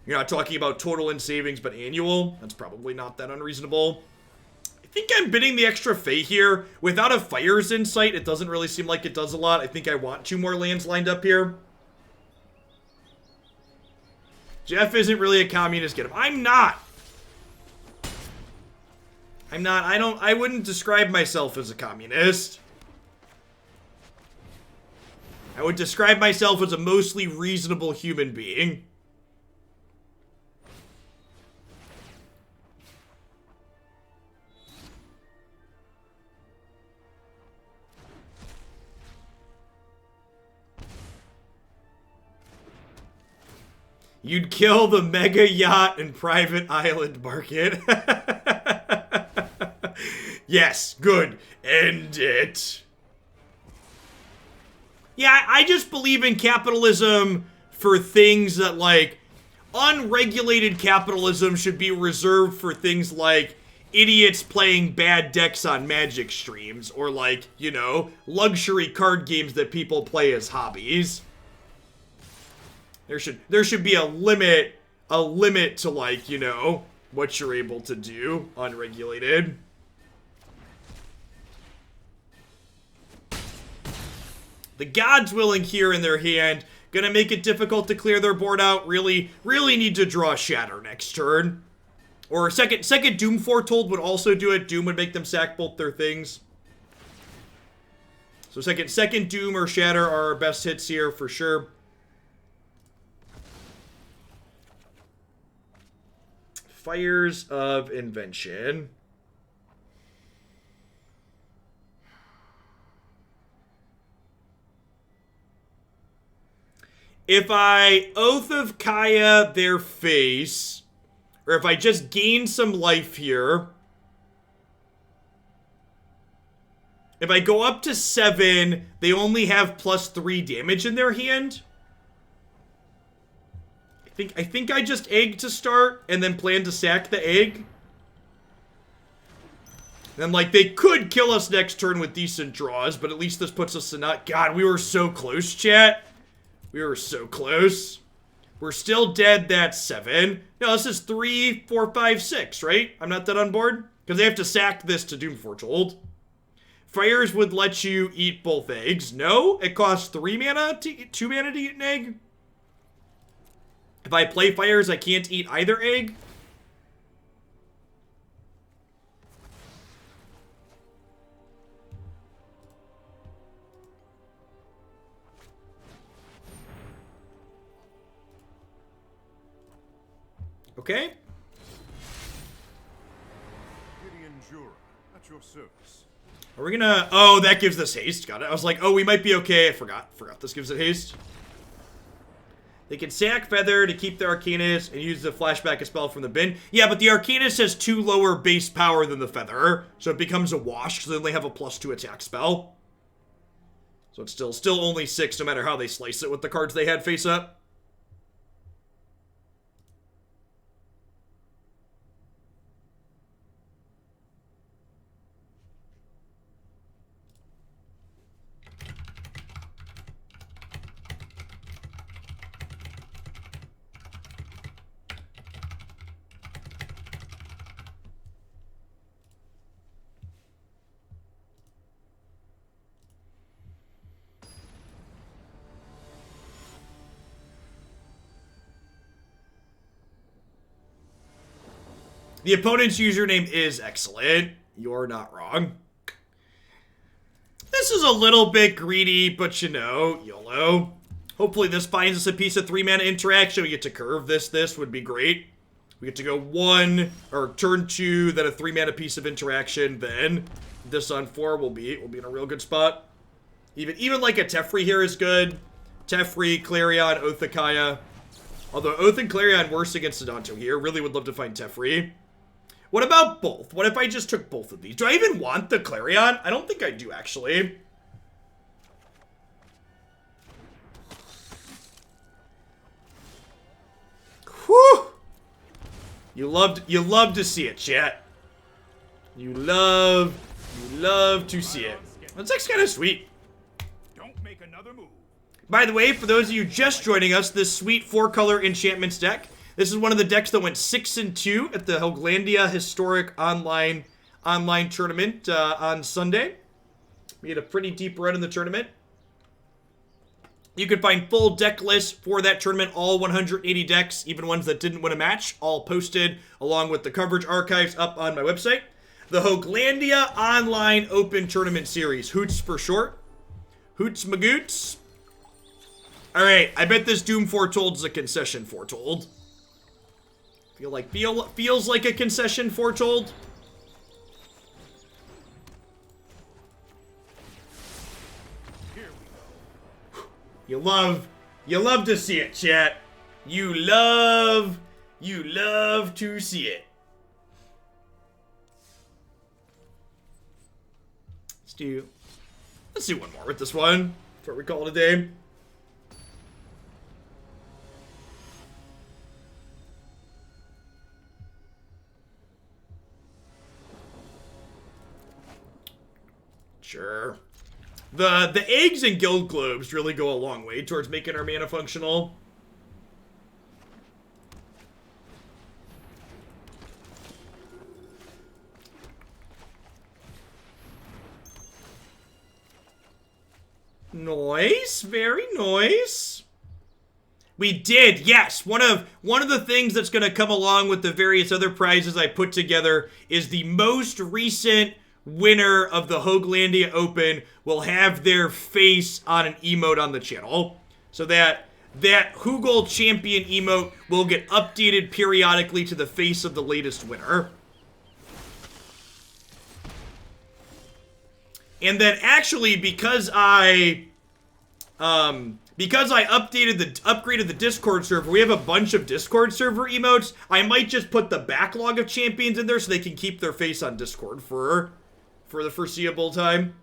You're not talking about total in savings, but annual. That's probably not that unreasonable. I think I'm bidding the extra Fae here. Without a Fire's Insight, it doesn't really seem like it does a lot. I think I want 2 more lands lined up here. Jeff isn't really a communist. Get him. I'm not. I wouldn't describe myself as a communist. I would describe myself as a mostly reasonable human being. You'd kill the mega yacht and private island market. Yes, good. End it. Yeah, I just believe in capitalism for things that, like, unregulated capitalism should be reserved for things like idiots playing bad decks on Magic streams, or, like, you know, luxury card games that people play as hobbies. There should be a limit to, like, you know, what you're able to do unregulated. The Gods Willing here in their hand, gonna make it difficult to clear their board out. Really need to draw Shatter next turn. Or second Doom Foretold would also do it. Doom would make them sack both their things. So second Doom or Shatter are our best hits here for sure. Fires of Invention. If I Oath of Kaya their face, or if I just gain some life here, if I go up to 7, they only have +3 damage in their hand. I think I just egg to start and then plan to sack the egg. Then, like, they could kill us next turn with decent draws, but at least this puts us in not. God, we were so close, chat. We were so close. We're still dead. That's 7. No, this is 3, 4, 5, 6, right? I'm not that on board? Because they have to sack this to Doom Foretold. Fires would let you eat both eggs. No, it costs 3 mana to eat, 2 mana to eat an egg. If I play Fires, I can't eat either egg. Okay. Gideon Jura, at your service. Are we gonna... Oh, that gives us haste. Got it. I was like, oh, we might be okay. I forgot this gives it haste. They can sack Feather to keep their Arcanist and use the flashback a spell from the bin. Yeah, but the Arcanist has 2 lower base power than the Feather, so it becomes a wash, because they only have a +2 attack spell. So it's still only 6, no matter how they slice it with the cards they had face up. The opponent's username is excellent. You're not wrong. This is a little bit greedy, but you know, YOLO. Hopefully this finds us a piece of 3-mana interaction. We get to curve this would be great. We get to go 1, or turn 2, then a 3-mana piece of interaction, then this on 4 will be in a real good spot. Even like a Teferi here is good. Teferi, Clarion, Oathakaya. Although Oath and Clarion worse against Adanto here. Really would love to find Teferi. What about both? What if I just took both of these? Do I even want the Clarion? I don't think I do, actually. Whew! You love to see it, chat. You love to see it. That deck's kind of sweet. Don't make another move. By the way, for those of you just joining us, this sweet 4-color enchantments deck. This is one of the decks that went 6-2 at the Hoaglandia Historic Online Tournament on Sunday. We had a pretty deep run in the tournament. You can find full deck lists for that tournament, all 180 decks, even ones that didn't win a match, all posted along with the coverage archives up on my website. The Hoaglandia Online Open Tournament Series, Hoots for short. Hoots Magoots. Alright, I bet this Doom Foretold is a concession foretold. Feels like a concession foretold. Here we go. You love to see it, chat. You love to see it. Let's do one more with this one. That's what we call it a day. Sure. The eggs and guild globes really go a long way towards making our mana functional. Nice, very nice. We did, yes. One of the things that's going to come along with the various other prizes I put together is the most recent winner of the Hoaglandia Open will have their face on an emote on the channel. So that Hoogle Champion emote will get updated periodically to the face of the latest winner. And then actually, because I upgraded the Discord server, we have a bunch of Discord server emotes. I might just put the backlog of champions in there so they can keep their face on Discord for the foreseeable time.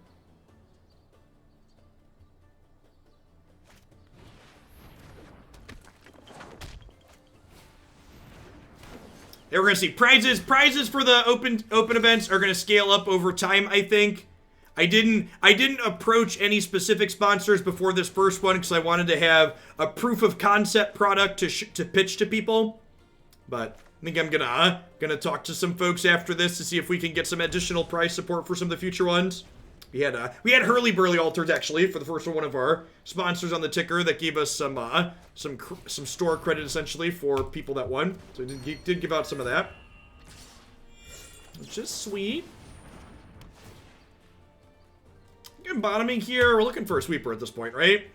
Yeah, we're gonna see prizes. Prizes for the open events are gonna scale up over time, I think. I didn't approach any specific sponsors before this first one because I wanted to have a proof of concept product to pitch to people. But I think I'm gonna talk to some folks after this to see if we can get some additional price support for some of the future ones. We had Hurly Burly Altars actually for the first one of our sponsors on the ticker that gave us some store credit essentially for people that won. So we did give out some of that, which is sweet. Again, bottoming here, we're looking for a sweeper at this point, right?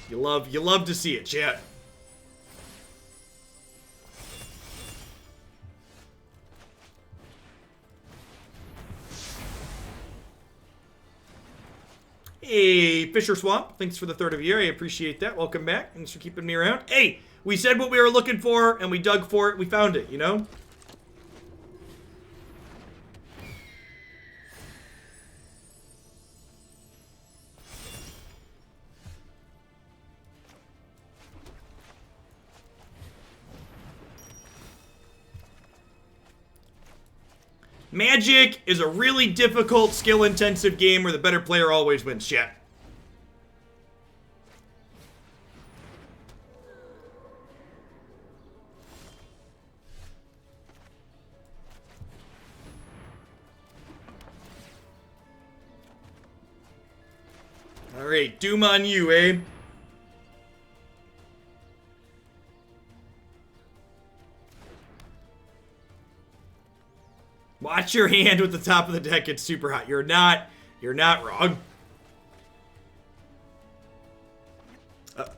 You love to see it, chat. Hey, Fisher Swamp, thanks for the 3rd of year. I appreciate that. Welcome back. Thanks for keeping me around. Hey, we said what we were looking for, and we dug for it. We found it, you know? Magic is a really difficult, skill-intensive game where the better player always wins, chat. Alright, Doom on you, eh? Watch your hand with the top of the deck. It's super hot. You're not wrong.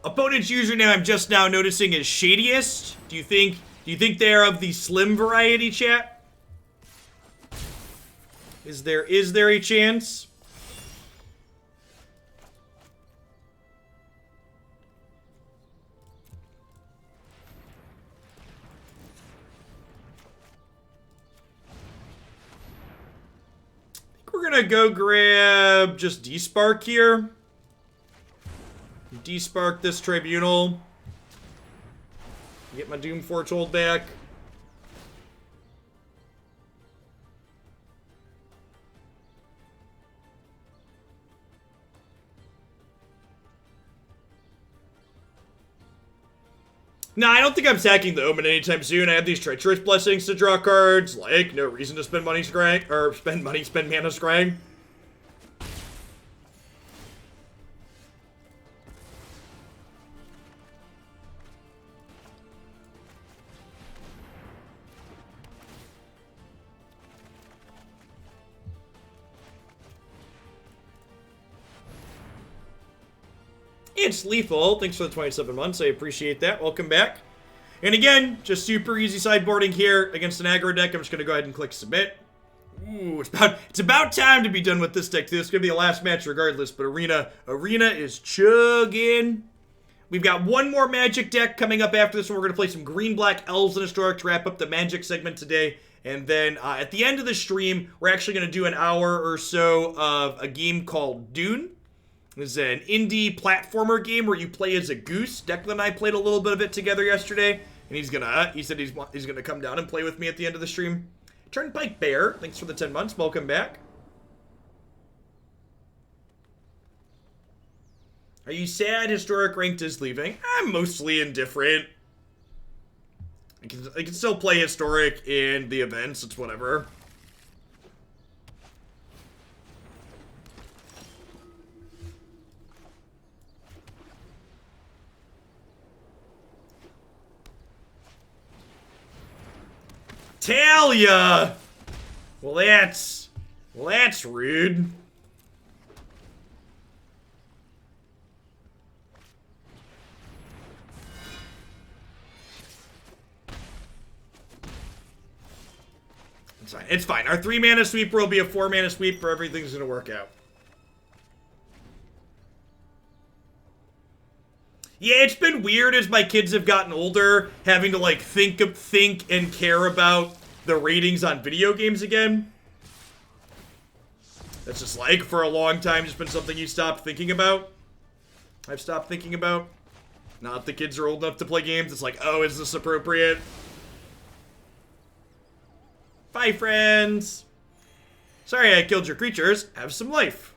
Opponent's username I'm just now noticing is Shadiest. Do you think they're of the slim variety, chat? Is there a chance? We're gonna go grab just Despark here. Despark this Tribunal. Get my Doom Foretold back. No, I don't think I'm sacking the Omen anytime soon. I have these Treacherous Blessings to draw cards. Like, no reason to spend money scrying. Or spend mana scrying. It's Lethal. Thanks for the 27 months. I appreciate that. Welcome back. And again, just super easy sideboarding here against an aggro deck. I'm just going to go ahead and click submit. Ooh, it's about time to be done with this deck, too. This is going to be the last match regardless, but Arena is chugging. We've got one more Magic deck coming up after this one. We're going to play some Green-Black Elves and Historic to wrap up the Magic segment today. And then at the end of the stream, we're actually going to do an hour or so of a game called Dune. This is an indie platformer game where you play as a goose. Declan and I played a little bit of it together yesterday, and he said he's gonna come down and play with me at the end of the stream. Turnpike Bear, thanks for the 10 months. Welcome back. Are you sad Historic Ranked is leaving? I'm mostly indifferent. I can still play Historic in the events. It's whatever. Talia! Well, that's rude. It's fine. It's fine. Our 3-mana sweeper will be a 4-mana sweeper. Everything's gonna work out. Yeah, it's been weird as my kids have gotten older, having to like think and care about the ratings on video games again. That's just like, for a long time, just been something you stopped thinking about. I've stopped thinking about. Not the kids are old enough to play games. It's like, oh, is this appropriate? Bye, friends. Sorry I killed your creatures. Have some life.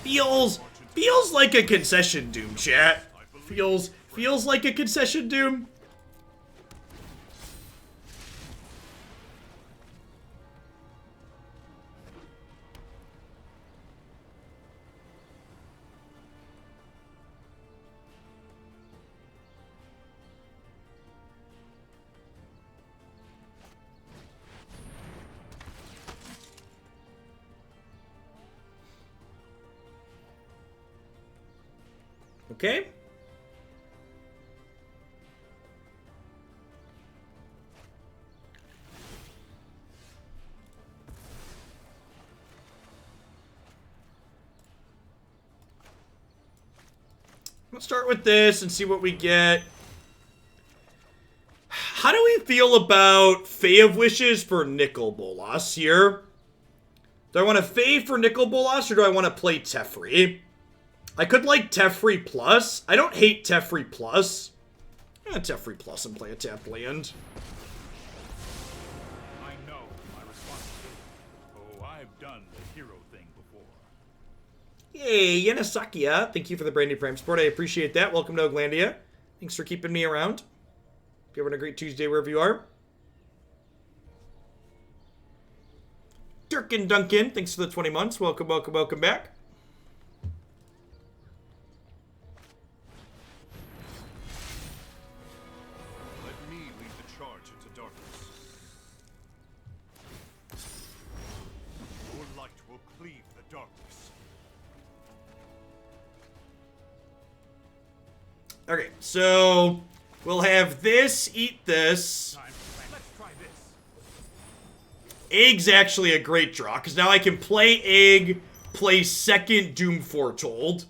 Feels like a concession, Doom, chat. Feels like a concession, Doom. Okay. Let's start with this and see what we get. How do we feel about Fae of Wishes for Nicol Bolas here? Do I want to Fae for Nicol Bolas or do I want to play Teferi? I could like Teferi Plus. I don't hate Teferi Plus. Teferi Plus and play a tapped land. I know my responsibility. Oh, I've done the hero thing before. Yay, Yanasakia. Thank you for the Brandy Prime support. I appreciate that. Welcome to Oglandia. Thanks for keeping me around. Hope you're having a great Tuesday wherever you are. Durkin Duncan, thanks for the 20 months. Welcome, welcome, welcome back. Let me lead the charge into darkness. Your light will cleave the darkness. Okay, so we'll have this, eat this. Time to plan. Let's try this. Egg's actually a great draw, because now I can play Egg, play second Doom Foretold,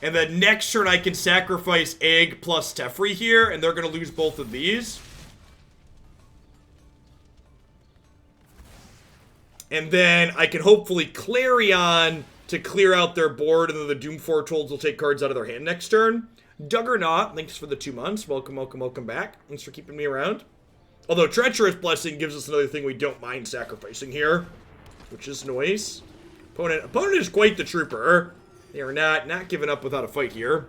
and then next turn I can sacrifice Egg plus Teferi here, and they're going to lose both of these. And then I can hopefully Clarion to clear out their board, and then the Doom Foretold will take cards out of their hand next turn. Duggernaut, thanks for the 2 months. Welcome, welcome, welcome back. Thanks for keeping me around. Although Treacherous Blessing gives us another thing we don't mind sacrificing here, which is noise. Opponent is quite the trooper. They are not giving up without a fight here.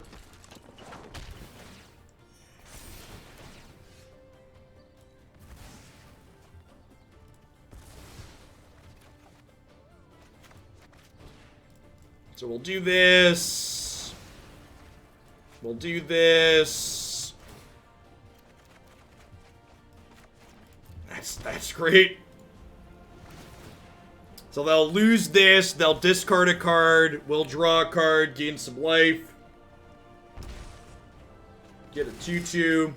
So we'll do this. We'll do this. That's great. So they'll lose this, they'll discard a card, we'll draw a card, gain some life. Get a 2/2.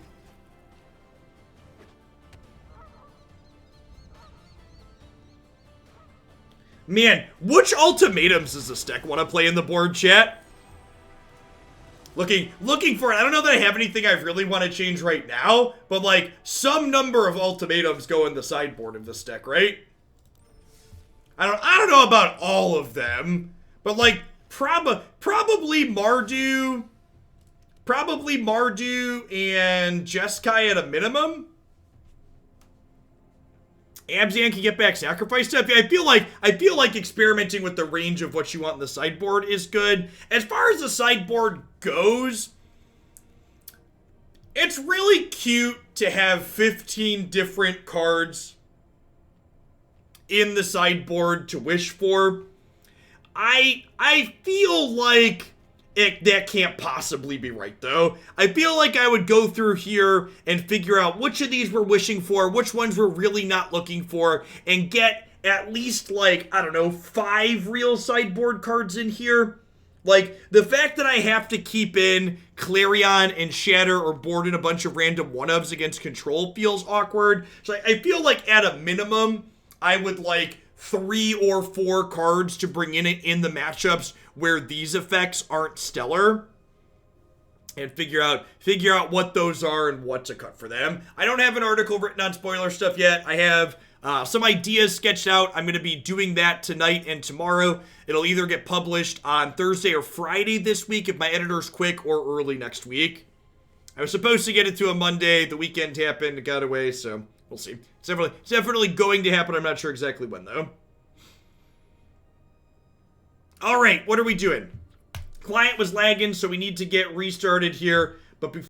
Man, which ultimatums does this deck want to play in the board, chat? Looking for it. I don't know that I have anything I really want to change right now, but like some number of ultimatums go in the sideboard of this deck, right? I don't know about all of them, but like probably Mardu and Jeskai at a minimum. Abzan can get back sacrifice stuff. I feel like experimenting with the range of what you want in the sideboard is good. As far as the sideboard goes, it's really cute to have 15 different cards in the sideboard to wish for. I feel like that can't possibly be right, though. I feel like I would go through here and figure out which of these we're wishing for, which ones we're really not looking for, and get at least, like, I don't know, 5 real sideboard cards in here. Like, the fact that I have to keep in Clarion and Shatter or board in a bunch of random 1-ofs against control feels awkward. So I feel like at a minimum, I would like 3 or 4 cards to bring in the matchups where these effects aren't stellar, and figure out what those are and what to cut for them. I don't have an article written on spoiler stuff yet. I have some ideas sketched out. I'm going to be doing that tonight and tomorrow. It'll either get published on Thursday or Friday this week if my editor's quick, or early next week. I was supposed to get it to a Monday. The weekend happened. It got away, so we'll see. It's definitely going to happen. I'm not sure exactly when, though. All right, what are we doing? Client was lagging, so we need to get restarted here. But before